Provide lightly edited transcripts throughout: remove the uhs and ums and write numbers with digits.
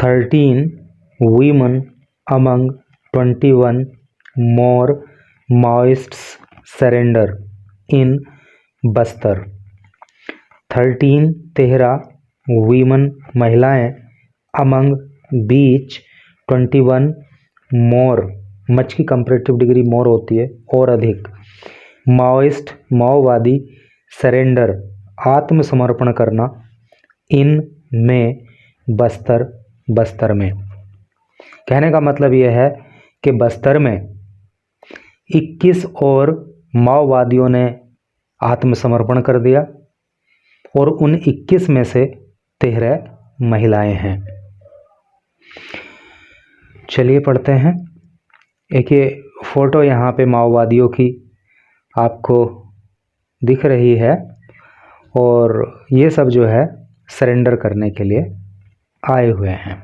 13 women among 21 more Maoists surrender in Bastar. 13 women महिलाएं among बीच 21 more, much की comparative degree मोर होती है और अधिक, माओइस्ट माओवादी सरेंडर आत्मसमर्पण करना, इन में बस्तर में। कहने का मतलब यह है कि बस्तर में 21 और माओवादियों ने आत्मसमर्पण कर दिया और उन 21 में से 13 महिलाएं हैं। चलिए पढ़ते हैं। एक ये फोटो यहाँ पे माओवादियों की आपको दिख रही है और ये सब जो है सरेंडर करने के लिए आए हुए हैं,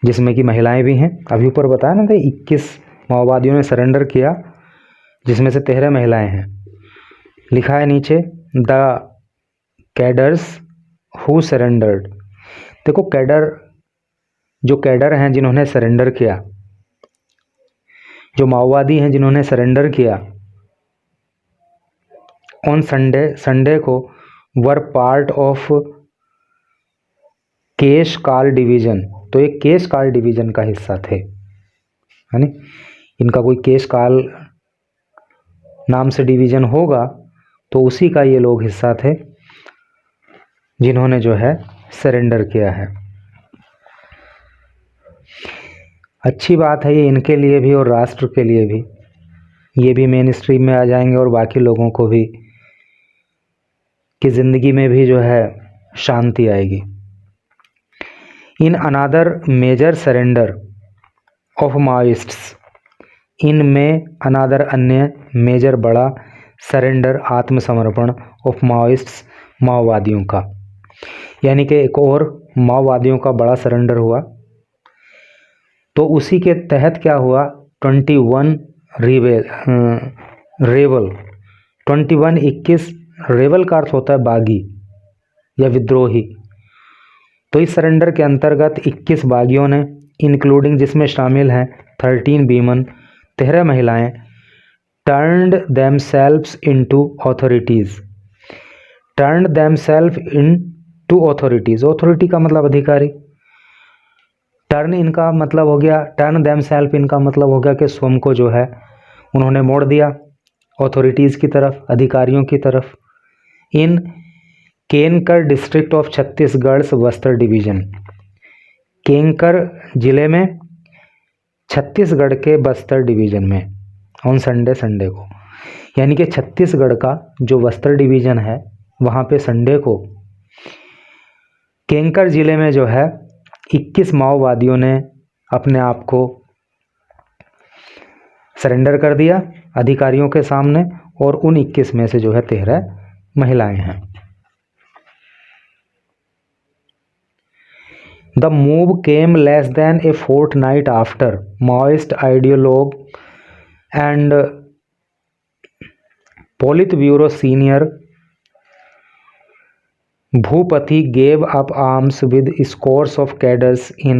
जिसमें कि महिलाएं भी हैं। अभी ऊपर बताया ना था 21 माओवादियों ने सरेंडर किया, जिसमें से 13 महिलाएं हैं। लिखा है नीचे द कैडर्स हु सरेंडर्ड। देखो कैडर, जो कैडर हैं जिन्होंने सरेंडर किया, जो माओवादी हैं जिन्होंने सरेंडर किया ऑन संडे को, were part of Keshkal division. तो ये केशकाल डिवीजन का हिस्सा थे, है नी। इनका कोई केशकाल नाम से डिवीजन होगा तो उसी का ये लोग हिस्सा थे जिन्होंने जो है सरेंडर किया है। अच्छी बात है ये इनके लिए भी और राष्ट्र के लिए भी। ये भी मेन स्ट्रीम में आ जाएंगे और बाकी लोगों को भी कि ज़िंदगी में भी जो है शांति आएगी। इन अनादर मेजर सरेंडर ऑफ माओइस्ट्स, इनमें अनादर अन्य, मेजर बड़ा, सरेंडर आत्मसमर्पण, ऑफ माओइस्ट्स माओवादियों का, यानी कि एक और माओवादियों का बड़ा सरेंडर हुआ। तो उसी के तहत क्या हुआ, 21 रेवल 21 रेवल का अर्थ होता है बागी या विद्रोही। तो इस सरेंडर के अंतर्गत 21 बागियों ने, इंक्लूडिंग जिसमें शामिल हैं 13 वीमेन 13 महिलाएं, turned themselves into authorities. Turned themselves into authorities, authority का मतलब अधिकारी। टर्न इनका मतलब हो गया, टर्न देमसेल्फ इनका मतलब हो गया कि स्वयं को जो है उन्होंने मोड़ दिया ऑथोरिटीज़ की तरफ, अधिकारियों की तरफ। In Kanker district of Chhattisgarh Bastar division, Kanker जिले में छत्तीसगढ़ के बस्तर डिवीज़न में, ऑन संडे को, यानी कि छत्तीसगढ़ का जो बस्तर डिवीज़न है वहाँ पे संडे को केनकर जिले में जो है 21 माओवादियों ने अपने आप को सरेंडर कर दिया अधिकारियों के सामने और उन 21 में से जो है 13 महिलाएं हैं। The move came less than a fortnight after Maoist ideologue and politburo senior Bhupathi gave up arms with scores of cadres in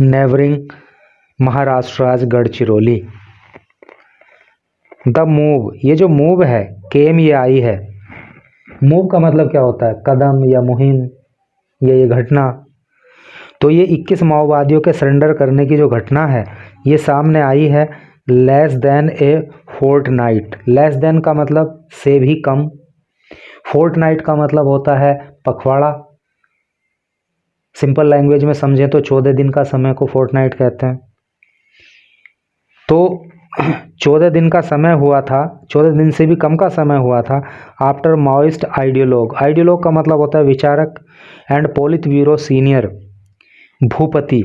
neighbouring Maharashtra Gadchiroli. The move, ये जो मूव है, केम ये आई है। मूव का मतलब क्या होता है, कदम या मुहिम या ये घटना। तो ये 21 माओवादियों के सरेंडर करने की जो घटना है ये सामने आई है less than a Fortnite. Less than का मतलब से भी कम, फोर्टनाइट का मतलब होता है पखवाड़ा। सिंपल लैंग्वेज में समझें तो 14 दिन का समय को फोर्टनाइट कहते हैं। तो 14 दिन का समय हुआ था, 14 दिन से भी कम का समय हुआ था आफ्टर माओइस्ट आइडियोलॉग। आइडियोलॉग का मतलब होता है विचारक, and politburo senior Bhupathi.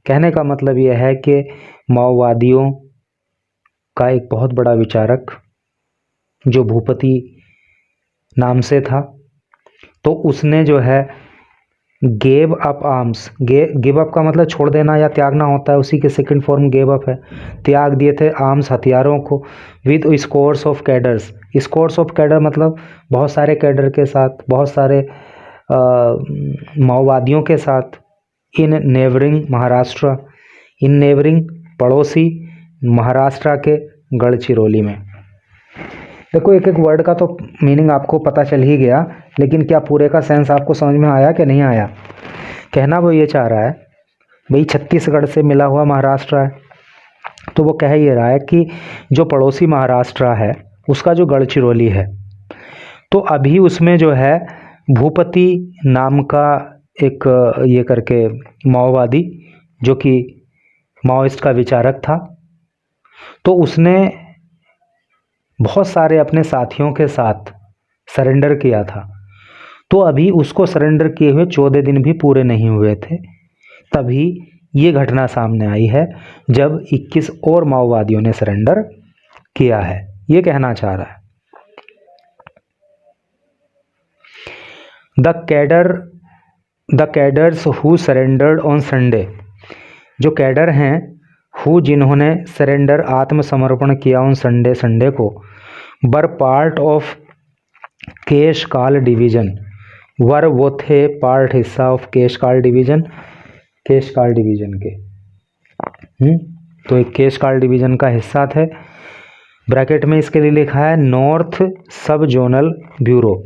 कहने का मतलब यह है कि माओवादियों का एक बहुत बड़ा विचारक जो भूपति नाम से था, तो उसने जो है gave up arms, give up का मतलब छोड़ देना या त्यागना होता है, उसी के सेकंड फॉर्म गेव अप है। त्याग दिए थे आर्म्स, हथियारों को, with scores of cadres. Scores of cadre मतलब बहुत सारे कैडर के साथ, बहुत सारे माओवादियों के साथ इन नेबरिंग महाराष्ट्र, इन नेबरिंग पड़ोसी महाराष्ट्र के गढ़चिरौली में। देखो एक एक वर्ड का तो मीनिंग आपको पता चल ही गया, लेकिन क्या पूरे का सेंस आपको समझ में आया कि नहीं आया? कहना वो ये चाह रहा है भाई छत्तीसगढ़ से मिला हुआ महाराष्ट्र है, तो वो कह ये रहा है कि जो पड़ोसी महाराष्ट्र है उसका जो गढ़चिरौली है, तो अभी उसमें जो है भूपति नाम का एक ये करके माओवादी, जो कि माओइस्ट का विचारक था, तो उसने बहुत सारे अपने साथियों के साथ सरेंडर किया था। तो अभी उसको सरेंडर किए हुए 14 दिन भी पूरे नहीं हुए थे, तभी ये घटना सामने आई है जब 21 और माओवादियों ने सरेंडर किया है, ये कहना चाह रहा है। The cadres who surrendered on Sunday, जो कैडर हैं हु जिन्होंने सरेंडर आत्मसमर्पण किया ऑन संडे को, were part of Keshkal division, were वो थे पार्ट हिस्सा ऑफ केशकाल डिवीजन के तो एक केशकाल डिवीजन का हिस्सा थे। ब्रैकेट में इसके लिए लिखा है नॉर्थ सब जोनल ब्यूरो,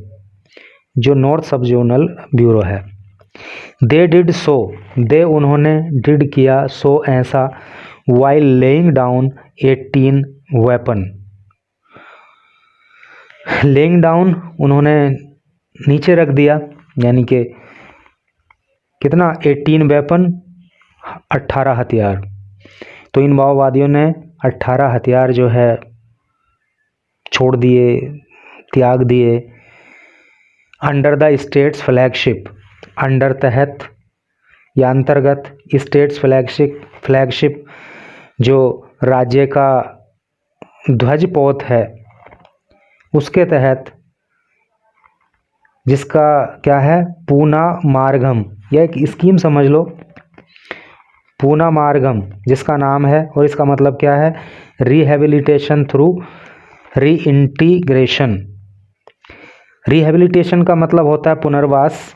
जो नॉर्थ सब जोनल ब्यूरो है। दे डिड सो, दे उन्होंने, डिड किया, सो ऐसा, while laying down 18 weapon, laying down उन्होंने नीचे रख दिया, यानी कि कितना 18 वेपन 18 हथियार। तो इन माओवादियों ने 18 हथियार जो है छोड़ दिए, त्याग दिए। Under the states flagship, under तहत या अंतर्गत, स्टेट्स फ्लैगशिप जो राज्य का ध्वज पोत है उसके तहत, जिसका क्या है पूना मार्गम, यह एक स्कीम समझ लो, पूना मार्गम जिसका नाम है, और इसका मतलब क्या है रिहेबिलिटेशन थ्रू रीइंटीग्रेशन। रिहेबिलिटेशन का मतलब होता है पुनर्वास,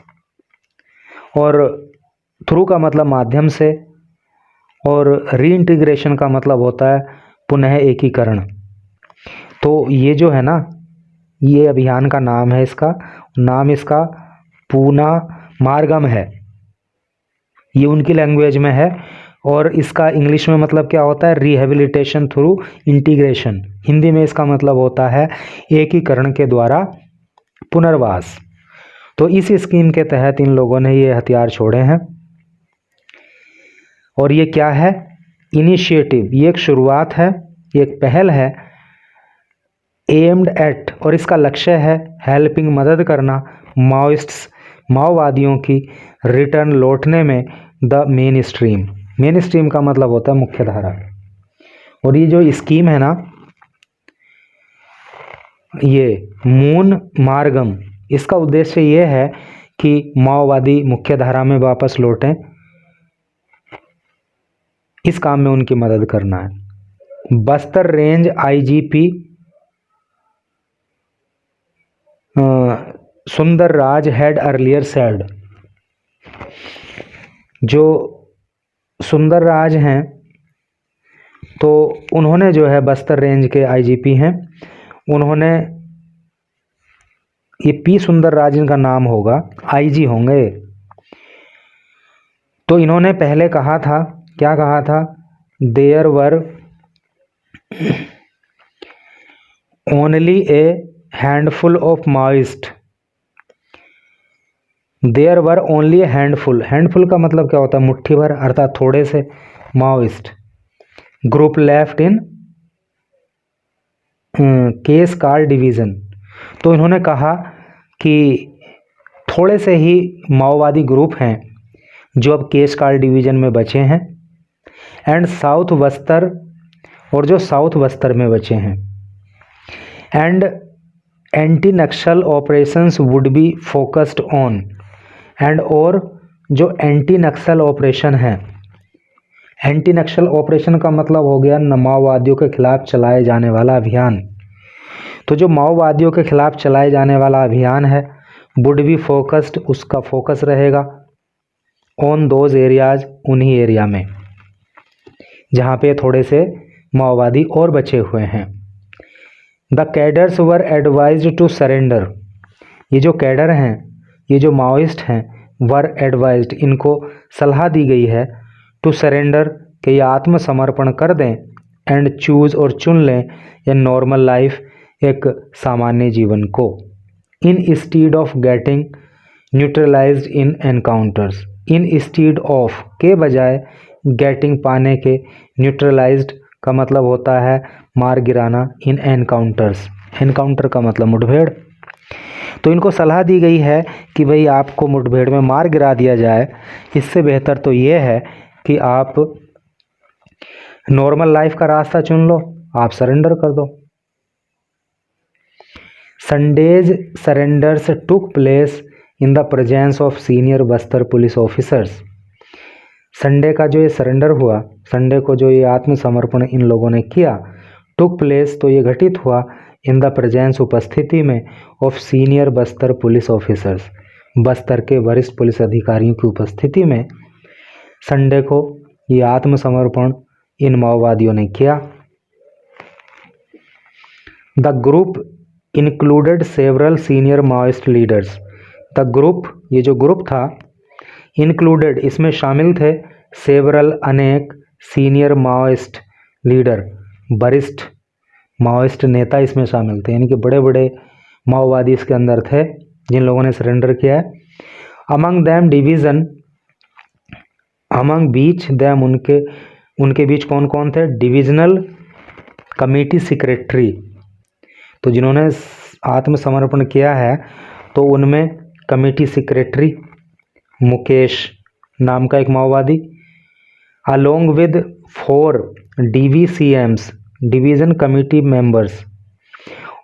और थ्रू का मतलब माध्यम से, और रीइंटीग्रेशन का मतलब होता है पुनः एकीकरण। तो ये जो है ना, ये अभियान का नाम है, इसका पूना मार्गम है, ये उनकी लैंग्वेज में है। और इसका इंग्लिश में मतलब क्या होता है रिहेबिलिटेशन थ्रू इंटीग्रेशन, हिंदी में इसका मतलब होता है एकीकरण के द्वारा पुनर्वास। तो इस स्कीम के तहत इन लोगों ने ये हथियार छोड़े हैं। और ये क्या है इनिशिएटिव, ये एक शुरुआत है, ये एक पहल है, एम्ड एट, और इसका लक्ष्य है हेल्पिंग मदद करना, माओइस्ट्स माओवादियों की रिटर्न लौटने में, the main stream, main stream का मतलब होता है मुख्य धारा। और ये जो स्कीम है ना, ये मून मार्गम, इसका उद्देश्य ये है कि माओवादी मुख्य धारा में वापस लौटें, इस काम में उनकी मदद करना है। बस्तर रेंज आईजीपी सुंदर राज हैड अर्लियर सेड, जो सुंदर राज हैं तो उन्होंने जो है बस्तर रेंज के आईजीपी हैं, उन्होंने, ये पी सुंदर राज इनका नाम होगा, आईजी होंगे। तो इन्होंने पहले कहा था, क्या कहा था, there were only a handful of Maoist, there were only a handful, handful का मतलब क्या होता है मुट्ठी भर, अर्थात थोड़े से Maoist group left in Keshkal division. तो इन्होंने कहा कि थोड़े से ही माओवादी ग्रुप हैं जो अब केशकाल डिवीज़न में बचे हैं, एंड साउथ बस्तर, और जो साउथ बस्तर में बचे हैं, and anti Naxal operations would be focused on, and और जो एंटी नक्सल ऑपरेशन है, एंटी नक्सल ऑपरेशन का मतलब हो गया माओवादियों के खिलाफ चलाए जाने वाला अभियान। तो जो माओवादियों के खिलाफ चलाए जाने वाला अभियान है वुड बी फोकस्ड, उसका फोकस रहेगा ऑन दोज एरियाज, उन्हीं एरिया में जहाँ पे थोड़े से माओवादी और बचे हुए हैं। The cadres were advised to surrender, ये जो कैडर हैं, ये जो माओइस्ट हैं, वर एडवाइज्ड, इनको सलाह दी गई है, टू सरेंडर, कि ये आत्मसमर्पण कर दें, एंड चूज, और चुन लें, ए नॉर्मल लाइफ, एक सामान्य जीवन को, instead of getting neutralised in encounters, instead of, के बजाय, गेटिंग, पाने के, न्यूट्रलाइज्ड का मतलब होता है मार गिराना, इन एनकाउंटर्स, एनकाउंटर का मतलब मुठभेड़। तो इनको सलाह दी गई है कि भाई आपको मुठभेड़ में मार गिरा दिया जाए, इससे बेहतर तो ये है कि आप नॉर्मल लाइफ का रास्ता चुन लो, आप सरेंडर कर दो। Sundays surrenders took place in the presence of senior Bastar police officers, Sunday का जो ये सरेंडर हुआ, संडे को जो ये आत्मसमर्पण इन लोगों ने किया, टुक प्लेस, तो ये घटित हुआ, इन द प्रेजेंस, उपस्थिति में, of senior Bastar police officers, Bastar के वरिष्ठ पुलिस अधिकारियों की उपस्थिति में संडे को ये आत्मसमर्पण इन माओवादियों ने किया। The group included several senior Maoist leaders, the group, ये जो ग्रुप था, इंक्लूडेड, इसमें शामिल थे, सेवरल, अनेक, सीनियर माओइस्ट लीडर, वरिष्ठ माओइस्ट नेता इसमें शामिल थे, यानी कि बड़े बड़े माओवादी इसके अंदर थे जिन लोगों ने सरेंडर किया है। अमंग दैम डिवीज़न, अमंग बीच दैम, उनके बीच कौन कौन थे, डिविजनल कमेटी सेक्रेटरी, तो जिन्होंने आत्मसमर्पण किया है तो उनमें कमेटी सेक्रेटरी मुकेश नाम का एक माओवादी, along with 4 DVCMs, division committee members,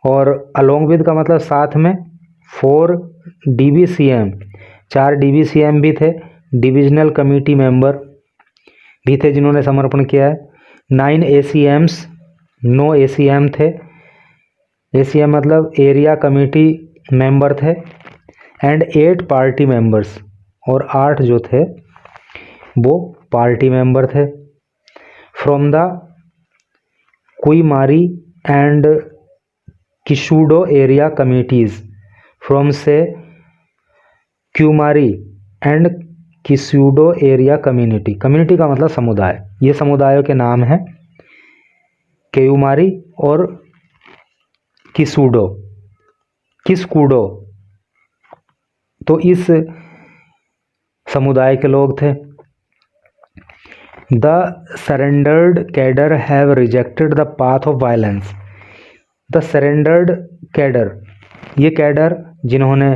और अलोंग विद का मतलब साथ में, 4 DVCM, 4 DVCM भी थे, डिविजनल कमेटी मेंबर भी थे जिन्होंने समर्पण किया है, 9 ACMs, 9 ACM थे, ACM मतलब एरिया कमेटी मेंबर थे, एंड 8 पार्टी मेंबर्स, और 8 जो थे वो पार्टी मेंबर थे, from the Kuimari and Kishudo area committees, from से Kuimari and Kishudo area community, community का मतलब समुदाय, ये समुदायों के नाम हैं क्यूमारी और किशुडो, किस्कुडो, तो इस समुदाय के लोग थे। The surrendered cadre have rejected the path of violence, the surrendered cadre, ये कैडर जिन्होंने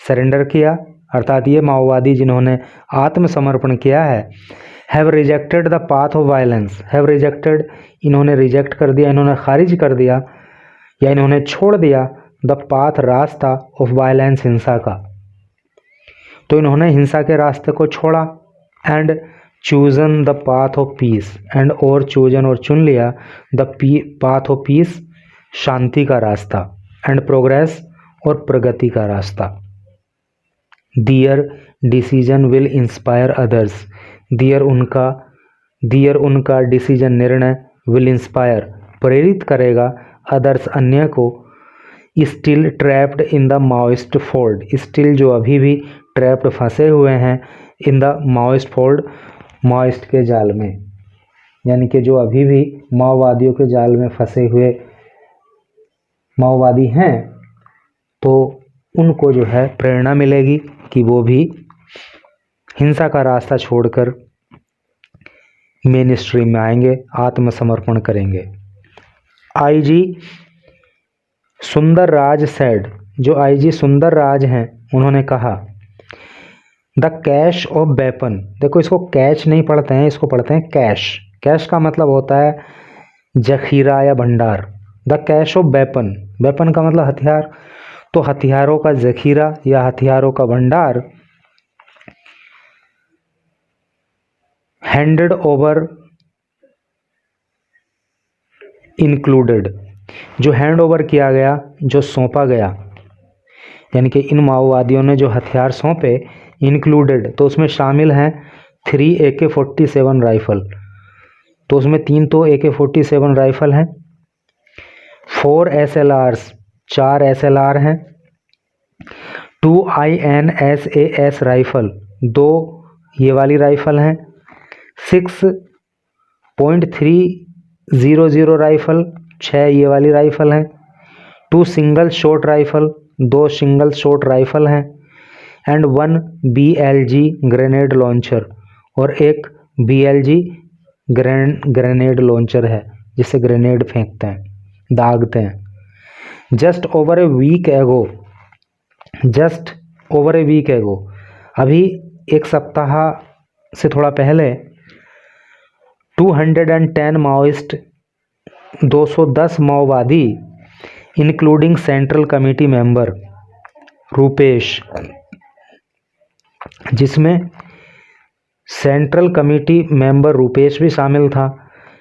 सरेंडर किया, अर्थात ये माओवादी जिन्होंने आत्मसमर्पण किया है, have rejected the path of violence, have rejected, इन्होंने रिजेक्ट कर दिया, इन्होंने खारिज कर दिया या इन्होंने छोड़ दिया, द पाथ, रास्ता, ऑफ वायलेंस, हिंसा का, तो इन्होंने हिंसा के रास्ते को छोड़ा, and chosen the path of peace, and और चूजन, और चुन लिया, द पाथ ऑफ पीस, शांति का रास्ता, एंड प्रोग्रेस, और प्रगति का रास्ता। दियर डिसीजन विल इंस्पायर अदर्स, दियर उनका डिसीजन, निर्णय, विल इंस्पायर, प्रेरित करेगा, अदर्स, अन्य को, still trapped in the Maoist fold, still जो अभी भी ट्रैप्ड, फंसे हुए हैं, in the Maoist fold, Maoist के जाल में, यानी कि जो अभी भी माओवादियों के जाल में फंसे हुए माओवादी हैं, तो उनको जो है प्रेरणा मिलेगी कि वो भी हिंसा का रास्ता छोड़कर मेन स्ट्रीम में आएंगे, आत्मसमर्पण करेंगे। IG सुंदर राज सेड, जो IG सुंदर राज हैं उन्होंने कहा, द कैश ऑफ वेपन, देखो इसको कैच नहीं पढ़ते हैं, इसको पढ़ते हैं कैश, कैश का मतलब होता है जखीरा या भंडार, the cash of weapon, weapon का मतलब हथियार, तो हथियारों का जखीरा या हथियारों का भंडार, हैंडेड ओवर इंक्लूडेड, जो हैंड ओवर किया गया, जो सौंपा गया, यानी कि इन माओवादियों ने जो हथियार सौंपे इंक्लूडेड, तो उसमें शामिल हैं 3 AK-47 राइफल, तो उसमें 3 तो AK-47 राइफल हैं, 4 SLRs 4 SLR हैं, 2 INSAS राइफल 2 ये वाली राइफल हैं, 6.300 राइफल 6 ये वाली राइफल हैं, 2 single shot rifle 2 single shot rifle हैं, एंड 1 BLG ग्रेनेड लॉन्चर, और एक BLG ग्रेनेड लॉन्चर है जिससे ग्रेनेड फेंकते हैं, दागते हैं। जस्ट ओवर ए वीक एगो, अभी एक सप्ताह से थोड़ा पहले 210 माओइस्ट 210 माओवादी including central committee member Rupesh, जिसमें सेंट्रल कमेटी मेंबर रूपेश भी शामिल था,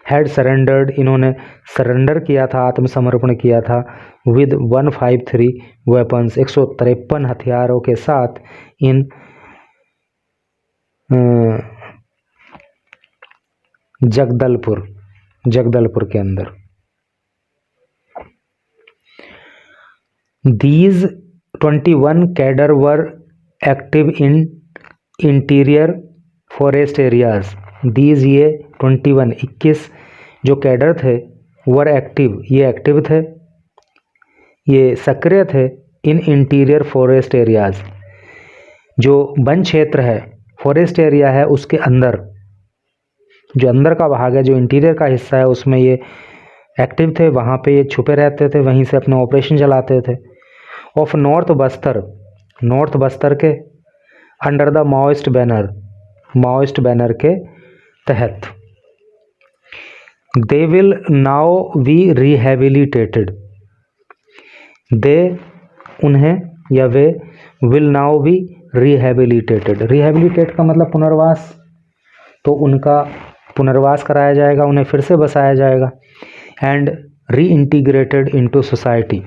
हैड सरेंडर्ड, इन्होंने सरेंडर किया था, आत्मसमर्पण किया था, विद 153 वेपन्स 153 हथियारों के साथ इन जगदलपुर के अंदर। These 21 cadre were active in interior forest areas. These ये 21 जो कैडर थे वर एक्टिव, ये एक्टिव थे, ये सक्रिय थे, इन इंटीरियर फॉरेस्ट एरियाज, जो वन क्षेत्र है, फॉरेस्ट एरिया है उसके अंदर, जो अंदर का भाग है, जो इंटीरियर का हिस्सा है, उसमें ये एक्टिव थे, वहाँ पे ये छुपे रहते थे, वहीं से अपने ऑपरेशन चलाते थे। ऑफ नॉर्थ बस्तर के अंडर द माओइस्ट बैनर के तहत। दे विल नाउ बी रिहेबिलिटेटेड, उन्हें या वे विल नाउ बी रिहेबिलिटेटेड। रिहेबिलिटेट का मतलब पुनर्वास, तो उनका पुनर्वास कराया जाएगा, उन्हें फिर से बसाया जाएगा। एंड रीइंटीग्रेटेड इनटू सोसाइटी,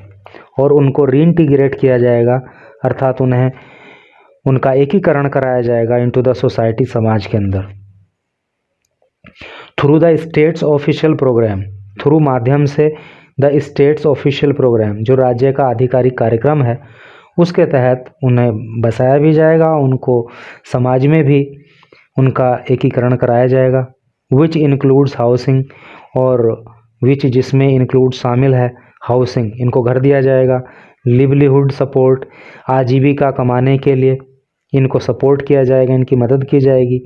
और उनको रीइंटीग्रेट किया जाएगा, अर्थात उन्हें उनका एकीकरण कराया जाएगा इनटू द सोसाइटी, समाज के अंदर। Through the state's official programme, through माध्यम से द स्टेट्स ऑफिशियल प्रोग्राम, जो राज्य का आधिकारिक कार्यक्रम है, उसके तहत उन्हें बसाया भी जाएगा, उनको समाज में भी उनका एकीकरण कराया जाएगा। विच इंक्लूड्स हाउसिंग, और विच जिसमें इंक्लूड शामिल है हाउसिंग, इनको घर दिया जाएगा। लिवलीहुड सपोर्ट, आजीविका कमाने के लिए इनको सपोर्ट किया जाएगा, इनकी मदद की जाएगी।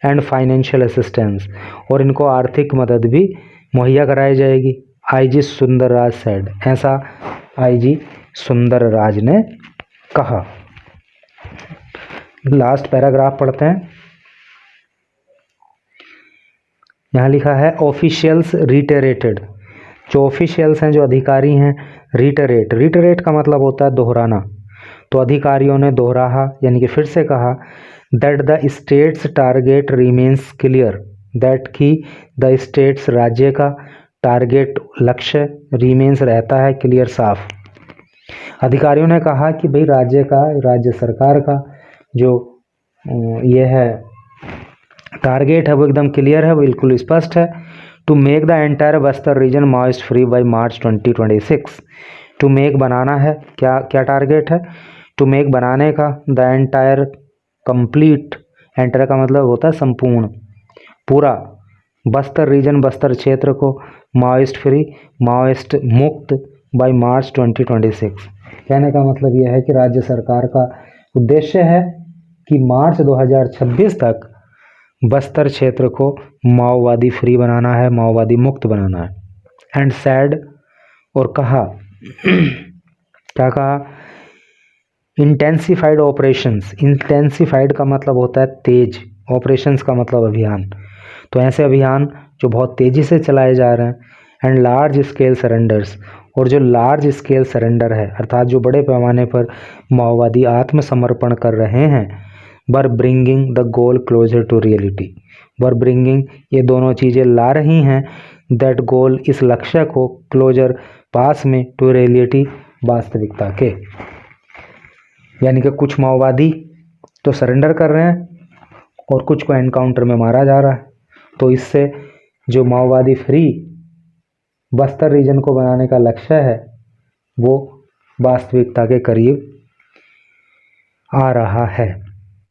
एंड फाइनेंशियल असिस्टेंस, और इनको आर्थिक मदद भी मुहैया कराई जाएगी। IG सुंदरराज सेड, ऐसा IG सुंदरराज ने कहा। लास्ट पैराग्राफ पढ़ते हैं। यहाँ लिखा है ऑफिशियल्स रिटेरेटेड, जो ऑफिशियल्स हैं, जो अधिकारी हैं, रिटेरेट का मतलब होता है दोहराना, तो अधिकारियों ने दोहराहा, यानी कि फिर से कहा, that the states target remains clear, that की द स्टेट्स राज्य का टारगेट लक्ष्य रिमेन्स रहता है क्लियर साफ। अधिकारियों ने कहा कि भाई राज्य सरकार का जो ये है टारगेट है वो एकदम क्लियर है, बिल्कुल स्पष्ट है। To make the entire Bastar region Maoist free by March 2026। To make बनाना है, क्या टारगेट है? टू मेक बनाने का, द एंटायर कंप्लीट, एंटायर का मतलब होता है संपूर्ण, पूरा, बस्तर रीजन बस्तर क्षेत्र को माओइस्ट फ्री, माओइस्ट मुक्त बाय मार्च 2026। कहने का मतलब यह है कि राज्य सरकार का उद्देश्य है कि मार्च 2026 तक बस्तर क्षेत्र को माओवादी फ्री बनाना है, माओवादी मुक्त बनाना है। एंड सैड, और कहा क्या कहा? इंटेंसिफाइड ऑपरेशंस, इंटेंसिफाइड का मतलब होता है तेज, ऑपरेशंस का मतलब अभियान, तो ऐसे अभियान जो बहुत तेज़ी से चलाए जा रहे हैं। एंड लार्ज स्केल सरेंडर्स, और जो लार्ज स्केल सरेंडर है, अर्थात जो बड़े पैमाने पर माओवादी आत्मसमर्पण कर रहे हैं, were bringing the goal closure to reality, were bringing, ये दोनों चीज़ें ला रही हैं, दैट गोल, इस लक्ष्य को, क्लोजर, पास में, टू रियलिटी, वास्तविकता के। यानी कि कुछ माओवादी तो सरेंडर कर रहे हैं और कुछ को एनकाउंटर में मारा जा रहा है। तो इससे जो माओवादी फ्री बस्तर रीजन को बनाने का लक्ष्य है वो वास्तविकता के करीब आ रहा है।